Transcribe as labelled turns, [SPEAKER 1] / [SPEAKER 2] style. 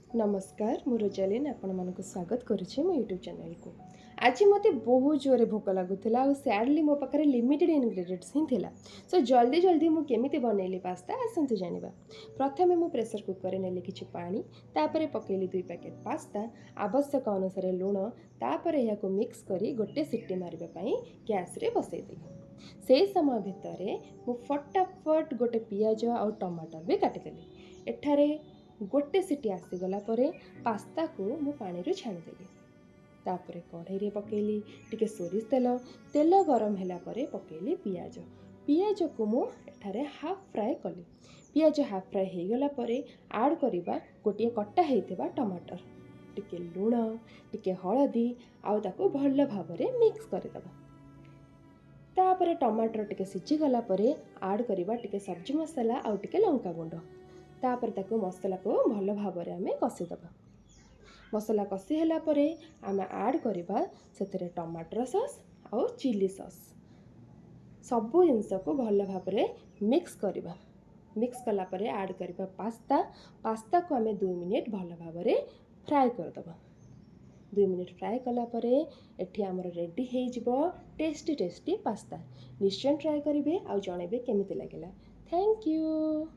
[SPEAKER 1] नमस्कार मु रोजालिन आपण मानक स्वागत करुच्ची मो यूट्यूब चैनल को। आज मते बहुत जोरे भोक लगुला और सैडली मो पाखे लिमिटेड इनग्रेडिएंट्स ही थिला। सो जल्दी जल्दी मु केमिति बनैली पास्ता आसंतु जानिबा। प्रथमे मु प्रेशर कुकर रे नेली किछि पानी, तापरे पकेली 2 पैकेट पास्ता, आवश्यक अनुसार लूण, तापरे याको मिक्स करी गोटे सिटी मारिबा पई गैस रे बसै देली। से समय भितरे मु फटाफट गोटे पियाज और टमाटर भी काटि देली। एठारे गोटे सिटी आसीगला परे पास्ता को मु पानी रू छाणीदेली। तापरे कढ़ाई रे पकेली टिके सोरिष तेल, तेल गरम ହେଲା परे पकेली पियाज। पियाज को मु एठारे हाफ फ्राए कली। पियाज हाफ फ्राए हो गला परे ऐड करिबा गोटे कटा हेइथिबा टमाटर, टिके लूण, टिके हळदी आउ ताको भल भाबरे मिक्स करदेबा। तापरे टमाटर टिके सिझी गला परे ऐड करिबा टिके सब्जी मसाला आउ टिके लंका गुंड। तापर ताको मसला को भल भाबरे आमे कसीदेबा। मसला कसी ହେଲା परे आमे ऐड करिबा सेतरे टमाटर सॉस और चिली सॉस। सबु जिंस को भल भाबरे मिक्स करिबा। मिक्स कला परे ऐड करिबा पास्ता। पास्ता को आमे 2 मिनिट भल भाबरे फ्राई करदेबा। 2 मिनिट फ्राई कला परे एठी हमर रेडी हेइ जिवो टेस्टी टेस्टी पास्ता। निश्चय ट्राई करिवे आ जणेबे केमिति लागिला। Thank you.